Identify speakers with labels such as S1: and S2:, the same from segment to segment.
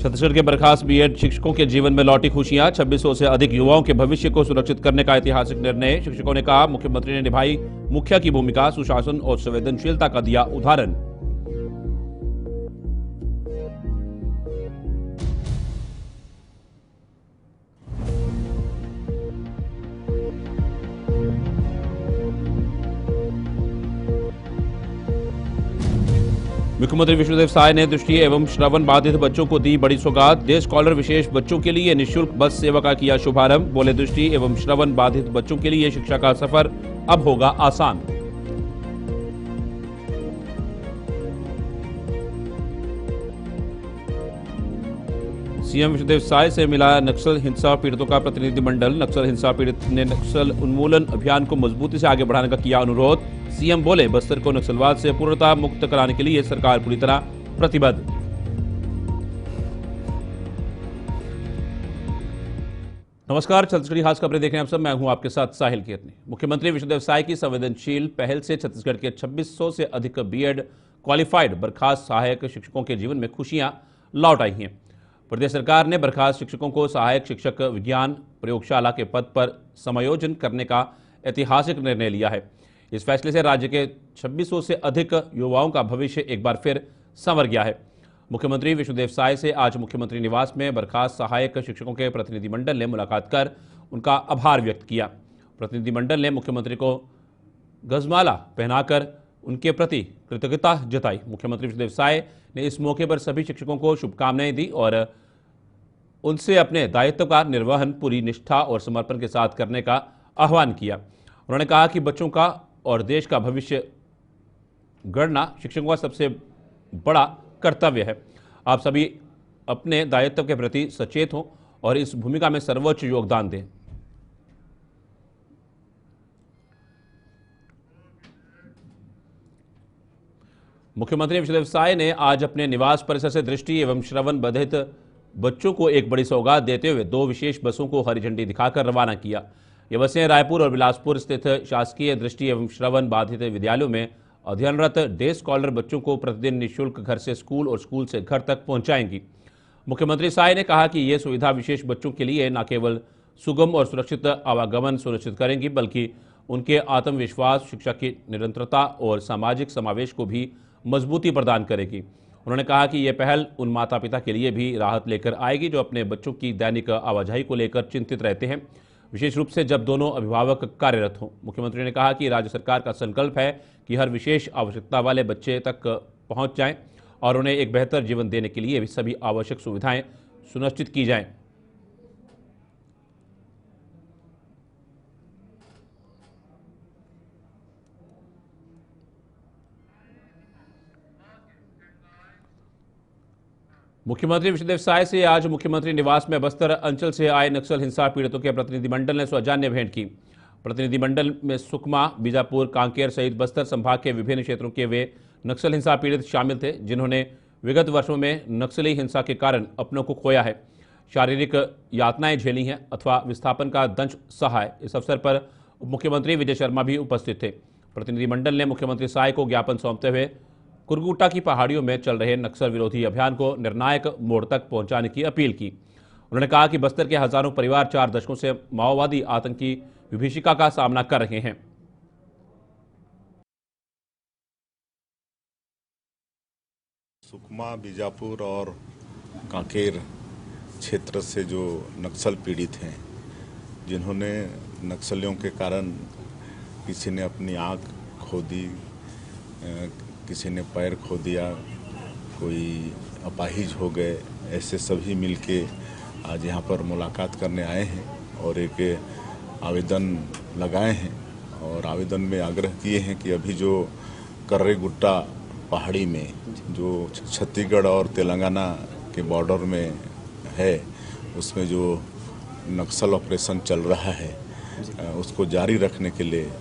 S1: छत्तीसगढ़ के बर्खास्त बीएड शिक्षकों के जीवन में लौटी खुशियां। 2600 से अधिक युवाओं के भविष्य को सुरक्षित करने का ऐतिहासिक निर्णय। शिक्षकों ने कहा, मुख्यमंत्री ने निभाई मुखिया की भूमिका, सुशासन और संवेदनशीलता का दिया उदाहरण। मुख्यमंत्री विष्णुदेव साय ने दृष्टि एवं श्रवण बाधित बच्चों को दी बड़ी सौगात। डे स्कॉलर विशेष बच्चों के लिए निःशुल्क बस सेवा का किया शुभारंभ। बोले, दृष्टि एवं श्रवण बाधित बच्चों के लिए शिक्षा का सफर अब होगा आसान। सीएम विष्णुदेव साय से मिला नक्सल हिंसा पीड़ितों का प्रतिनिधिमंडल। नक्सल हिंसा पीड़ित ने नक्सल उन्मूलन अभियान को मजबूती से आगे बढ़ाने का किया अनुरोध। सीएम बोले, बस्तर को नक्सलवाद से पूर्णतः मुक्त कराने के लिए सरकार पूरी तरह प्रतिबद्ध। नमस्कार, छत्तीसगढ़ी खास खबरें देख रहे हैं आप सब। मैं हूं आपके साथ साहिल कीर्तनी। मुख्यमंत्री विष्णुदेव साय की संवेदनशील पहल से छत्तीसगढ़ के 2600 से अधिक बीएड क्वालिफाइड बर्खास्त सहायक शिक्षकों के जीवन में खुशियां लौट आई हैं। प्रदेश सरकार ने बर्खास्त शिक्षकों को सहायक शिक्षक विज्ञान प्रयोगशाला के पद पर समायोजन करने का ऐतिहासिक निर्णय लिया है। इस फैसले से राज्य के 2600 से अधिक युवाओं का भविष्य एक बार फिर संवर गया है। मुख्यमंत्री विष्णुदेव साय से आज मुख्यमंत्री निवास में बर्खास्त सहायक शिक्षकों के प्रतिनिधिमंडल ने मुलाकात कर उनका आभार व्यक्त किया। प्रतिनिधिमंडल ने मुख्यमंत्री को गजमाला पहनाकर उनके प्रति कृतज्ञता जताई। मुख्यमंत्री विष्णुदेव साय ने इस मौके पर सभी शिक्षकों को शुभकामनाएं दी और उनसे अपने दायित्व का निर्वहन पूरी निष्ठा और समर्पण के साथ करने का आह्वान किया। उन्होंने कहा कि बच्चों का और देश का भविष्य गढ़ना शिक्षकों का सबसे बड़ा कर्तव्य है। आप सभी अपने दायित्व के प्रति सचेत हों और इस भूमिका में सर्वोच्च योगदान दें। मुख्यमंत्री विष्णुदेव साय ने आज अपने निवास परिसर से दृष्टि एवं श्रवण बाधित बच्चों को एक बड़ी सौगात देते हुए 2 विशेष बसों को हरी झंडी दिखाकर रवाना किया। ये बसें रायपुर और बिलासपुर स्थित शासकीय दृष्टि एवं श्रवण बाधित विद्यालयों में अध्ययनरत डे स्कॉलर बच्चों को प्रतिदिन निःशुल्क घर से स्कूल और स्कूल से घर तक पहुंचाएंगी। मुख्यमंत्री साय ने कहा कि ये सुविधा विशेष बच्चों के लिए न केवल सुगम और सुरक्षित आवागमन सुनिश्चित करेंगी, बल्कि उनके आत्मविश्वास, शिक्षा की निरंतरता और सामाजिक समावेश को भी मजबूती प्रदान करेगी। उन्होंने कहा कि यह पहल उन माता पिता के लिए भी राहत लेकर आएगी जो अपने बच्चों की दैनिक आवाजाही को लेकर चिंतित रहते हैं, विशेष रूप से जब दोनों अभिभावक कार्यरत हों। मुख्यमंत्री ने कहा कि राज्य सरकार का संकल्प है कि हर विशेष आवश्यकता वाले बच्चे तक पहुंच जाएं और उन्हें एक बेहतर जीवन देने के लिए भी सभी आवश्यक सुविधाएं सुनिश्चित की जाएं। मुख्यमंत्री विष्णुदेव साय से आज मुख्यमंत्री निवास में बस्तर अंचल से आए नक्सल हिंसा पीड़ितों के प्रतिनिधिमंडल ने सौजन्य भेंट की। प्रतिनिधिमंडल में सुकमा, बीजापुर, कांकेर सहित बस्तर संभाग के विभिन्न क्षेत्रों के वे नक्सल हिंसा पीड़ित शामिल थे, जिन्होंने विगत वर्षों में नक्सली हिंसा के कारण अपनों को खोया है, शारीरिक यातनाएं झेली हैं अथवा विस्थापन का दंश सहा है। इस अवसर पर मुख्यमंत्री विजय शर्मा भी उपस्थित थे। प्रतिनिधिमंडल ने मुख्यमंत्री साय को ज्ञापन सौंपते हुए कुरगुट्टा की पहाड़ियों में चल रहे नक्सल विरोधी अभियान को निर्णायक मोड़ तक पहुंचाने की अपील की। उन्होंने कहा कि बस्तर के हजारों परिवार 4 दशकों से माओवादी आतंकी विभीषिका का सामना कर रहे हैं।
S2: सुकमा, बीजापुर और कांकेर क्षेत्र से जो नक्सल पीड़ित हैं, जिन्होंने नक्सलियों के कारण किसी ने अपनी आँख खो दी, किसी ने पैर खो दिया, कोई अपाहिज हो गए, ऐसे सभी मिलके आज यहाँ पर मुलाकात करने आए हैं और एक आवेदन लगाए हैं और आवेदन में आग्रह किए हैं कि अभी जो कर्रेगुट्टा पहाड़ी में जो छत्तीसगढ़ और तेलंगाना के बॉर्डर में है, उसमें जो नक्सल ऑपरेशन चल रहा है उसको जारी रखने के लिए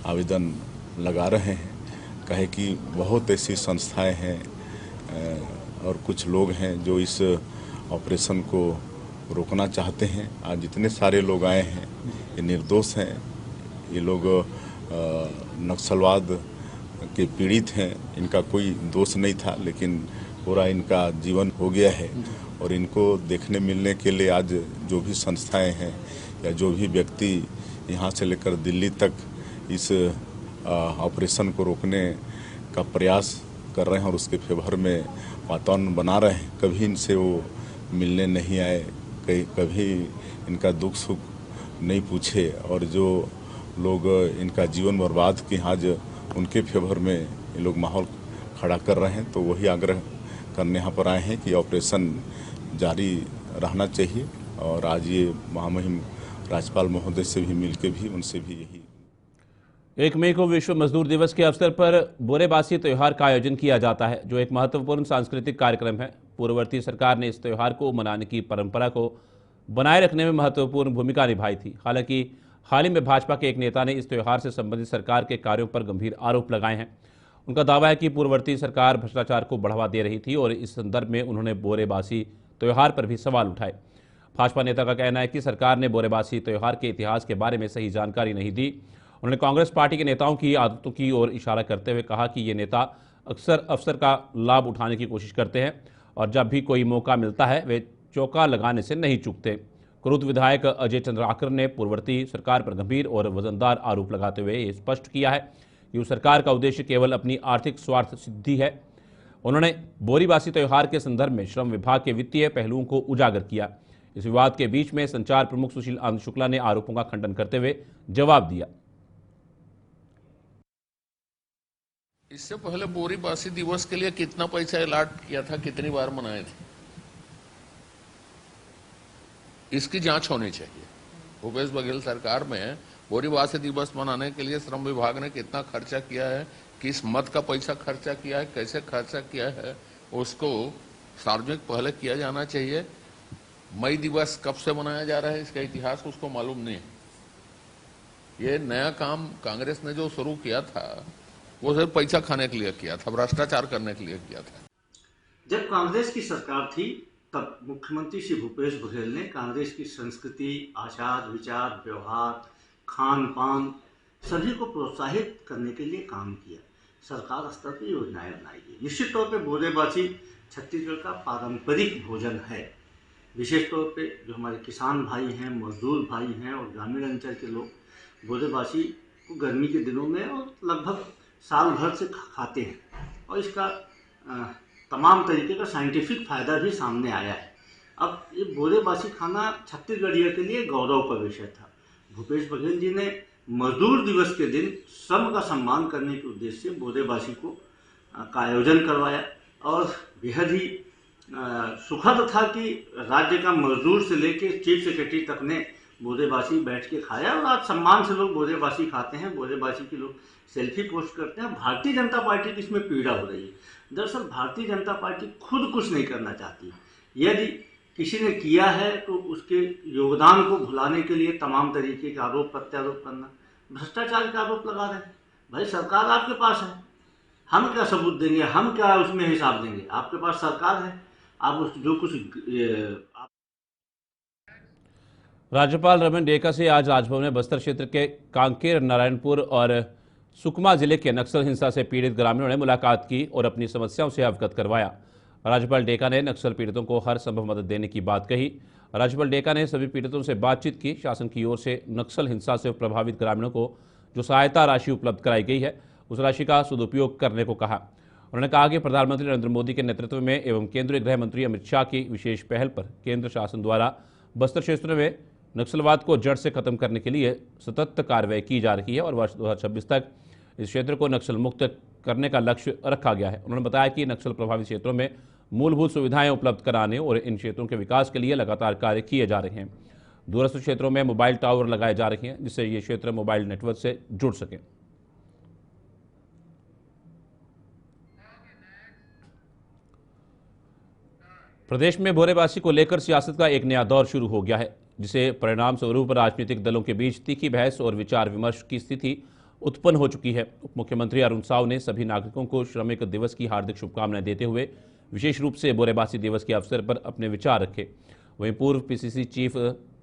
S2: आवेदन लगा रहे हैं। कहे कि बहुत ऐसी संस्थाएं हैं और कुछ लोग हैं जो इस ऑपरेशन को रोकना चाहते हैं। आज जितने सारे लोग आए हैं ये निर्दोष हैं, ये लोग नक्सलवाद के पीड़ित हैं, इनका कोई दोष नहीं था, लेकिन पूरा इनका जीवन हो गया है और इनको देखने मिलने के लिए आज जो भी संस्थाएं हैं या जो भी व्यक्ति यहाँ से लेकर दिल्ली तक इस ऑपरेशन को रोकने का प्रयास कर रहे हैं और उसके फेवर में वातावरण बना रहे हैं, कभी इनसे वो मिलने नहीं आए, कभी इनका दुख सुख नहीं पूछे और जो लोग इनका जीवन बर्बाद किए आज उनके फेवर में ये लोग माहौल खड़ा कर रहे हैं। तो वही आग्रह करने यहाँ पर आए हैं कि ऑपरेशन जारी रहना चाहिए और आज ये महामहिम राज्यपाल महोदय से भी मिलकर भी उनसे भी यही
S1: 1 मई को विश्व मजदूर दिवस के अवसर पर बोरेबासी त्यौहार का आयोजन किया जाता है, जो एक महत्वपूर्ण सांस्कृतिक कार्यक्रम है। पूर्ववर्ती सरकार ने इस त्यौहार को मनाने की परंपरा को बनाए रखने में महत्वपूर्ण भूमिका निभाई थी। हालांकि हाल ही में भाजपा के एक नेता ने इस त्यौहार से संबंधित सरकार के कार्यों पर गंभीर आरोप लगाए हैं। उनका दावा है कि पूर्ववर्ती सरकार भ्रष्टाचार को बढ़ावा दे रही थी और इस संदर्भ में उन्होंने बोरेबासी त्यौहार पर भी सवाल उठाए। भाजपा नेता का कहना है कि सरकार ने बोरेबासी त्यौहार के इतिहास के बारे में सही जानकारी नहीं दी। उन्होंने कांग्रेस पार्टी के नेताओं की आदतों की ओर इशारा करते हुए कहा कि ये नेता अक्सर अवसर का लाभ उठाने की कोशिश करते हैं और जब भी कोई मौका मिलता है वे चौका लगाने से नहीं चूकते। क्रुद्ध विधायक अजय चंद्राकर ने पूर्ववर्ती सरकार पर गंभीर और वजनदार आरोप लगाते हुए ये स्पष्ट किया है कि उस सरकार का उद्देश्य केवल अपनी आर्थिक स्वार्थ सिद्धि है। उन्होंने बोरीबासी त्यौहार के संदर्भ में श्रम विभाग के वित्तीय पहलुओं को उजागर किया। इस विवाद के बीच में संचार प्रमुख सुशील आनंद शुक्ला ने आरोपों का खंडन करते हुए जवाब दिया।
S3: इससे पहले बोरीबासी दिवस के लिए कितना पैसा अलॉट किया था, कितनी बार मनाए थे, इसकी जांच होनी चाहिए। भूपेश बघेल सरकार में बोरीबासी दिवस मनाने के लिए श्रम विभाग ने कितना खर्चा किया है, किस मद का पैसा खर्चा किया है, कैसे खर्चा किया है, उसको सार्वजनिक पहले किया जाना चाहिए। मई दिवस कब से मनाया जा रहा है इसका इतिहास उसको मालूम नहीं है। ये नया काम कांग्रेस ने जो शुरू किया था वो सिर्फ पैसा खाने के लिए किया था, भ्रष्टाचार करने के लिए किया था।
S4: जब कांग्रेस की सरकार थी तब मुख्यमंत्री श्री भूपेश बघेल ने कांग्रेस की संस्कृति, आचार विचार, व्यवहार, खान पान सभी को प्रोत्साहित करने के लिए काम किया। सरकार स्तर पर योजनाएं बनाई गई। निश्चित तौर पर बोरेबासी छत्तीसगढ़ का पारंपरिक भोजन है। विशेष तौर पे जो हमारे किसान भाई हैं, मजदूर भाई हैं और ग्रामीण अंचल के लोग बोरेबासी को गर्मी के दिनों में और लगभग साल भर से खाते हैं और इसका तमाम तरीके का साइंटिफिक फायदा भी सामने आया है। अब ये बोरेबासी खाना छत्तीसगढ़ियों के लिए गौरव का विषय था। भूपेश बघेल जी ने मजदूर दिवस के दिन श्रम का सम्मान करने के उद्देश्य से बोरेबासी का आयोजन करवाया और बेहद ही सुखद था कि राज्य का मजदूर से लेकर चीफ सेक्रेटरी तक ने बोरेबासी बैठ के खाया और आज सम्मान से लोग बोरेबासी खाते हैं। बोरेबासी के लोग सेल्फी पोस्ट करते हैं। भारतीय जनता पार्टी की इसमें पीड़ा हो रही है। दरअसल भारतीय जनता पार्टी खुद कुछ नहीं करना चाहती। यदि किसी ने किया है तो उसके योगदान को भुलाने के लिए तमाम तरीके के आरोप प्रत्यारोप करना, भ्रष्टाचार के आरोप लगा रहे हैं। भाई सरकार आपके पास है, हम क्या सबूत देंगे, हम क्या उसमें हिसाब देंगे? आपके पास सरकार है, आप उस जो कुछ
S1: राज्यपाल रमन डेका से आज राजभवन में बस्तर क्षेत्र के कांकेर, नारायणपुर और सुकमा जिले के नक्सल हिंसा से पीड़ित ग्रामीणों ने मुलाकात की और अपनी समस्याओं से अवगत करवाया। राज्यपाल डेका ने नक्सल पीड़ितों को हर संभव मदद देने की बात कही। राज्यपाल डेका ने सभी पीड़ितों से बातचीत की। शासन की ओर से नक्सल हिंसा से प्रभावित ग्रामीणों को जो सहायता राशि उपलब्ध कराई गई है उस राशि का सदुपयोग करने को कहा। उन्होंने कहा कि प्रधानमंत्री नरेंद्र मोदी के नेतृत्व में एवं केंद्रीय गृह मंत्री अमित शाह की विशेष पहल पर केंद्र शासन द्वारा बस्तर क्षेत्र में नक्सलवाद को जड़ से खत्म करने के लिए सतत कार्रवाई की जा रही है और वर्ष 2026 तक इस क्षेत्र को नक्सल मुक्त करने का लक्ष्य रखा गया है। उन्होंने बताया कि नक्सल प्रभावित क्षेत्रों में मूलभूत सुविधाएं उपलब्ध कराने और इन क्षेत्रों के विकास के लिए लगातार कार्य किए जा रहे हैं। दूरस्थ क्षेत्रों में मोबाइल टावर लगाए जा रहे हैं जिससे ये क्षेत्र मोबाइल नेटवर्क से जुड़ सके। प्रदेश में बोरेबासी को लेकर सियासत का एक नया दौर शुरू हो गया है, जिसे परिणाम स्वरूप राजनीतिक दलों के बीच तीखी बहस और विचार विमर्श की स्थिति उत्पन्न हो चुकी है। उप मुख्यमंत्री अरुण साव ने सभी नागरिकों को श्रमिक दिवस की हार्दिक शुभकामनाएं देते हुए विशेष रूप से बोरेबासी दिवस के अवसर पर अपने विचार रखे। वहीं पूर्व पीसीसी चीफ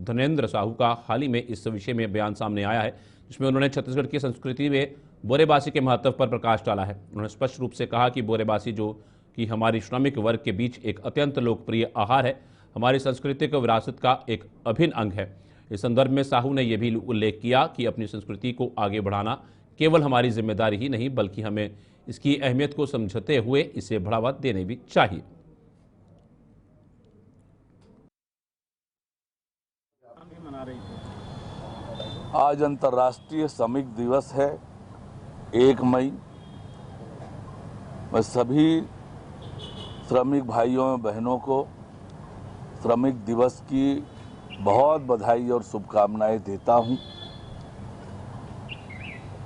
S1: धनेंद्र साहू का हाल ही में इस विषय में बयान सामने आया है, जिसमें उन्होंने छत्तीसगढ़ की संस्कृति में बोरेबासी के महत्व पर प्रकाश डाला है। उन्होंने स्पष्ट रूप से कहा कि बोरेबासी जो कि हमारी श्रमिक वर्ग के बीच एक अत्यंत लोकप्रिय आहार है, हमारी सांस्कृतिक विरासत का एक अभिन्न अंग है। इस संदर्भ में साहू ने यह भी उल्लेख किया कि अपनी संस्कृति को आगे बढ़ाना केवल हमारी जिम्मेदारी ही नहीं, बल्कि हमें इसकी अहमियत को समझते हुए इसे बढ़ावा देने भी चाहिए।
S5: आज अंतर्राष्ट्रीय श्रमिक दिवस है 1 मई। मैं सभी श्रमिक भाइयों और बहनों को श्रमिक दिवस की बहुत बधाई और शुभकामनाएं देता हूं।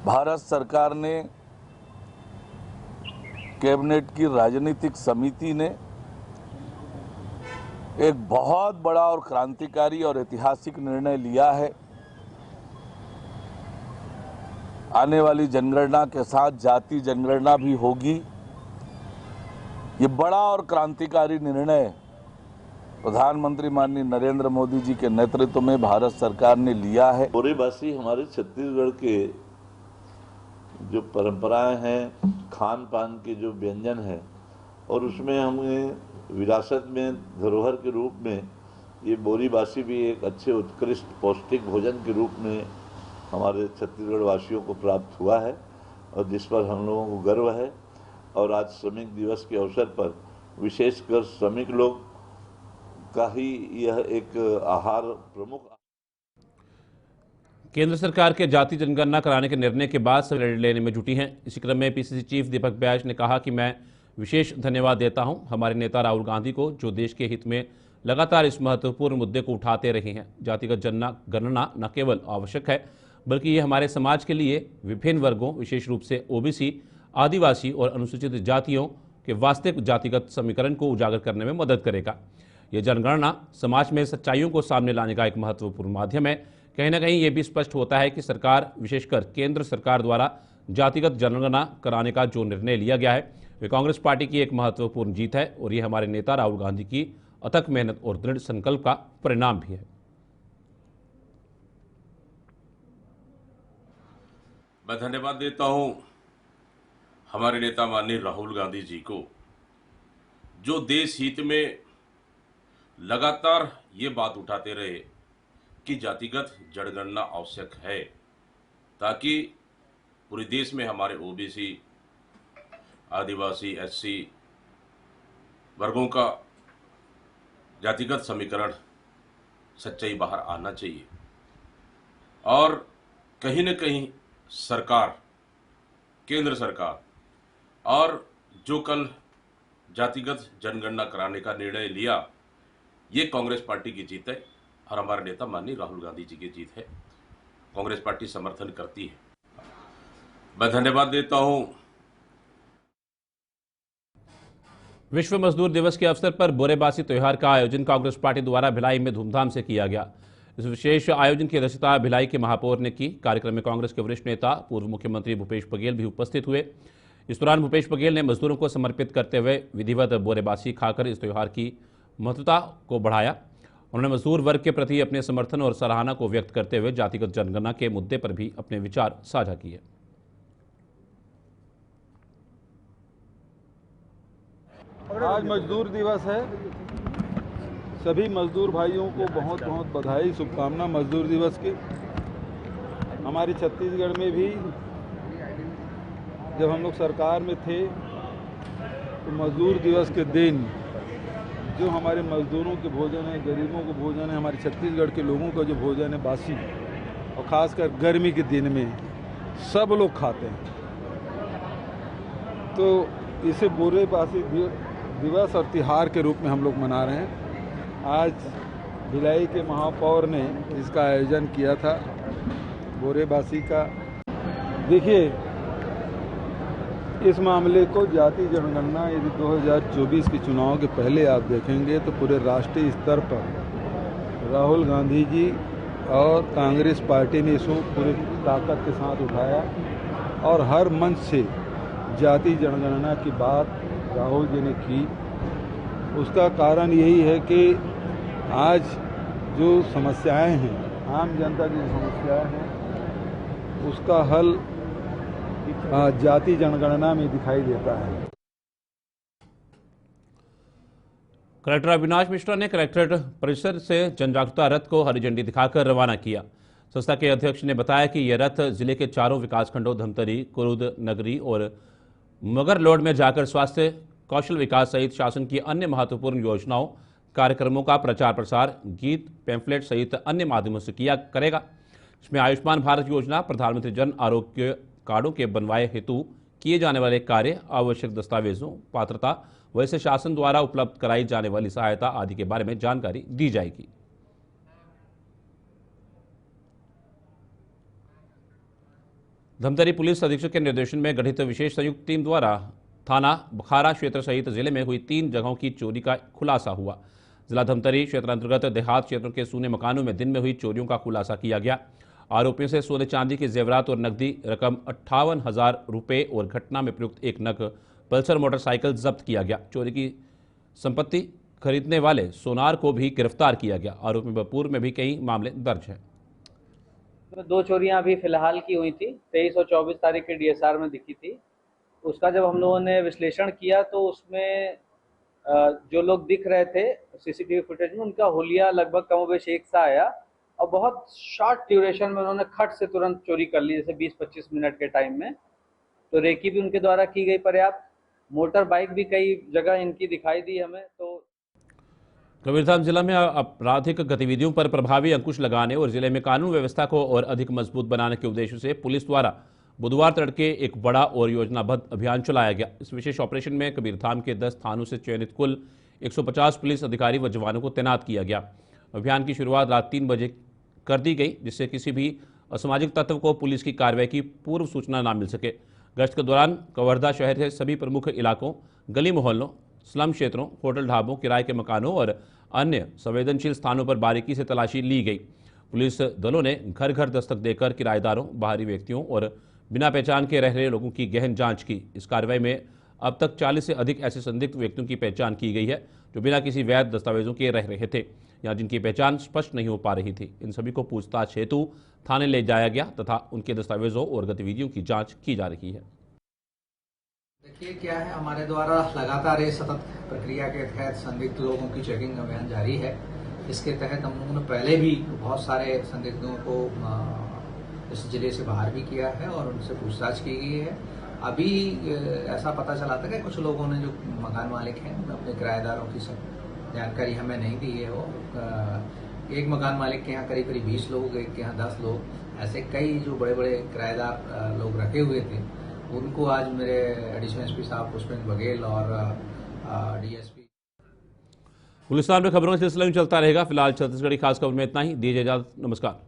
S5: भारत सरकार ने कैबिनेट की राजनीतिक समिति ने एक बहुत बड़ा और क्रांतिकारी और ऐतिहासिक निर्णय लिया है। आने वाली जनगणना के साथ जाति जनगणना भी होगी। ये बड़ा और क्रांतिकारी निर्णय प्रधानमंत्री माननीय नरेंद्र मोदी जी के नेतृत्व में भारत सरकार ने लिया है।
S6: बोरीबासी हमारे छत्तीसगढ़ के जो परंपराएं हैं, खान पान के जो व्यंजन है, और उसमें हमें विरासत में धरोहर के रूप में ये बोरीबासी भी एक अच्छे उत्कृष्ट पौष्टिक भोजन के रूप में हमारे छत्तीसगढ़ वासियों को प्राप्त हुआ है और जिस पर हम लोगों को गर्व है। और आज श्रमिक दिवस के अवसर पर विशेषकर श्रमिक लोग का ही यह एक आहार प्रमुख।
S1: केंद्र सरकार के जाति जनगणना कराने के निर्णय के बाद सब क्रेडिट लेने में जुटी हैं। इसी क्रम में पीसीसी चीफ दीपक बैज ने कहा कि मैं विशेष धन्यवाद देता हूं हमारे नेता राहुल गांधी को, जो देश के हित में लगातार इस महत्वपूर्ण मुद्दे को उठाते रहे हैं। जातिगत जनगणना न केवल आवश्यक है, बल्कि ये हमारे समाज के लिए विभिन्न वर्गों, विशेष रूप से ओबीसी, आदिवासी और अनुसूचित जातियों के वास्तविक जातिगत समीकरण को उजागर करने में मदद करेगा। यह जनगणना समाज में सच्चाइयों को सामने लाने का एक महत्वपूर्ण माध्यम है। कहीं ना कहीं ये भी स्पष्ट होता है कि सरकार, विशेषकर केंद्र सरकार द्वारा जातिगत जनगणना कराने का जो निर्णय लिया गया है, वे कांग्रेस पार्टी की एक महत्वपूर्ण जीत है और ये हमारे नेता राहुल गांधी की अथक मेहनत और दृढ़ संकल्प का परिणाम भी है।
S7: मैं धन्यवाद देता हूं हमारे नेता माननीय राहुल गांधी जी को, जो देश हित में लगातार ये बात उठाते रहे कि जातिगत जनगणना आवश्यक है, ताकि पूरे देश में हमारे ओबीसी, आदिवासी, एससी वर्गों का जातिगत समीकरण सच्चाई बाहर आना चाहिए। और कहीं न कहीं सरकार, केंद्र सरकार और जो कल जातिगत जनगणना कराने का निर्णय लिया, ये कांग्रेस पार्टी की जीत है और हमारे नेता माननीय राहुल गांधी जी की जीत है। कांग्रेस पार्टी समर्थन करती है। मैं धन्यवाद देता हूं।
S1: विश्व मजदूर दिवस के अवसर पर बोरेबासी त्योहार का आयोजन कांग्रेस पार्टी द्वारा भिलाई में धूमधाम से किया गया। इस विशेष आयोजन की अध्यक्षता भिलाई के महापौर ने की। कार्यक्रम में कांग्रेस के वरिष्ठ नेता पूर्व मुख्यमंत्री भूपेश बघेल भी उपस्थित हुए। इस दौरान भूपेश बघेल ने मजदूरों को समर्पित करते हुए विधिवत बोरेबासी खाकर इस त्योहार की महत्वता को बढ़ाया। उन्होंने मजदूर वर्ग के प्रति अपने समर्थन और सराहना को व्यक्त करते हुए जातिगत जनगणना के मुद्दे पर भी अपने विचार साझा किए।
S8: आज मजदूर दिवस है। सभी मजदूर भाइयों को बहुत बहुत बधाई, शुभकामना मजदूर दिवस की। हमारी छत्तीसगढ़ में भी जब हम लोग सरकार में थे तो मजदूर दिवस के दिन जो हमारे मजदूरों के भोजन है, गरीबों को भोजन है, हमारे छत्तीसगढ़ के लोगों का जो भोजन है बासी, और ख़ासकर गर्मी के दिन में सब लोग खाते हैं। तो इसे बोरेबासी दिवस और तिहार के रूप में हम लोग मना रहे हैं। आज भिलाई के महापौर ने इसका आयोजन किया था बोरेबासी का। देखिए, इस मामले को जाति जनगणना यदि 2024 के चुनाव के पहले आप देखेंगे तो पूरे राष्ट्रीय स्तर पर राहुल गांधी जी और कांग्रेस पार्टी ने इसको पूरी ताकत के साथ उठाया और हर मंच से जाति जनगणना की बात राहुल जी ने की। उसका कारण यही है कि आज जो समस्याएं हैं, आम जनता की जो समस्याएं हैं, उसका हल जाति जनगणना में दिखाई देता है।
S1: कलेक्टर अविनाश मिश्रा ने कलेक्ट्रेट परिसर से जन जागरूकता रथ को हरी झंडी दिखाकर रवाना किया। संस्था के अध्यक्ष ने बताया कि यह रथ जिले के चारों विकासखंडों धमतरी, कुरुद, नगरी और मगरलोड में जाकर स्वास्थ्य, कौशल विकास सहित शासन की अन्य महत्वपूर्ण योजनाओं, कार्यक्रमों का प्रचार प्रसार, गीत, पैम्फलेट सहित अन्य माध्यमों से किया करेगा। इसमें आयुष्मान भारत योजना, प्रधानमंत्री जन आरोग्य कार्डों के बनवाए हेतु किए जाने वाले कार्य, आवश्यक दस्तावेजों, पात्रता, वैसे शासन द्वारा उपलब्ध कराई जाने वाली सहायता आदि के बारे में जानकारी दी जाएगी। धमतरी पुलिस अधीक्षक के निर्देशन में गठित विशेष संयुक्त टीम द्वारा थाना बखारा क्षेत्र सहित जिले में हुई 3 जगहों की चोरी का खुलासा हुआ। जिला धमतरी क्षेत्र अंतर्गत देहात क्षेत्रों के सूने मकानों में दिन में हुई चोरियों का खुलासा किया गया। आरोपियों से सोने चांदी के जेवरात और नकदी रकम 58,000 रुपये और घटना में प्रयुक्त 1 नग पल्सर मोटरसाइकिल जब्त किया गया। चोरी की संपत्ति खरीदने वाले सोनार को भी गिरफ्तार किया गया। आरोपी पर पूर्व में भी कई मामले दर्ज हैं।
S9: 2 चोरियां अभी फिलहाल की हुई थी, 23 और 24 तारीख के डीएसआर में दिखी थी। उसका जब हम लोगों ने विश्लेषण किया तो उसमें जो लोग दिख रहे थे सीसीटीवी फुटेज में, उनका हुलिया लगभग कमोबेश एक सा आया और बहुत शॉर्ट ड्यूरेशन में उन्होंने खट से तुरंत चोरी कर ली, जैसे 20-25 मिनट के टाइम में। तो रेकी भी उनके द्वारा की गई पर्याप्त, मोटर बाइक भी कई जगह इनकी दिखाई दी हमें। तो
S1: कबीरधाम जिला में आपराधिक गतिविधियों पर प्रभावी अंकुश लगाने और जिले में कानून व्यवस्था को और अधिक मजबूत बनाने के उद्देश्य से पुलिस द्वारा बुधवार तड़के एक बड़ा और योजनाबद्ध अभियान चलाया गया। इस विशेष ऑपरेशन में कबीरधाम के 10 थानों से चयनित कुल 150 पुलिस अधिकारी व जवानों को तैनात किया गया। अभियान की शुरुआत रात 3 बजे कर दी गई, जिससे किसी भी असामाजिक तत्व को पुलिस की कार्रवाई की पूर्व सूचना न मिल सके। गश्त के दौरान कवर्धा शहर के सभी प्रमुख इलाकों, गली मोहल्लों, स्लम क्षेत्रों, होटल, ढाबों, किराए के मकानों और अन्य संवेदनशील स्थानों पर बारीकी से तलाशी ली गई। पुलिस दलों ने घर घर दस्तक देकर किराएदारों, बाहरी व्यक्तियों और बिना पहचान के रह रहे लोगों की गहन जांच की। इस कार्रवाई में अब तक 40 से अधिक ऐसे संदिग्ध व्यक्तियों की पहचान की गई है जो बिना किसी वैध दस्तावेजों के रह रहे थे या जिनकी पहचान स्पष्ट नहीं हो पा रही थी। इन सभी को पूछताछ हेतु थाने ले जाया गया तथा उनके दस्तावेजों और गतिविधियों की जांच की जा रही है।
S10: देखिए क्या है, हमारे द्वारा लगातार ये सतत प्रक्रिया के तहत संदिग्ध लोगों की चेकिंग अभियान जारी है। इसके तहत हम लोगों ने पहले भी बहुत सारे संदिग्धों को इस जिले से बाहर भी किया है और उनसे पूछताछ की गई है। अभी ऐसा पता चला था कि कुछ लोगों ने, जो मकान मालिक हैं, अपने किराएदारों की सब जानकारी हमें नहीं दी है। वो एक मकान मालिक के यहाँ करीब 20 लोग, एक के यहाँ 10 लोग, ऐसे कई जो बड़े बड़े किराएदार लोग रखे हुए थे, उनको आज मेरे एडिशनल एसपी साहब पुष्पेंद्र बघेल और डीएसपी।
S1: पुलिस में खबरों का सिलसिला चलता रहेगा। फिलहाल छत्तीसगढ़ी खास खबर में इतना ही। दीजिए इजाजत, नमस्कार।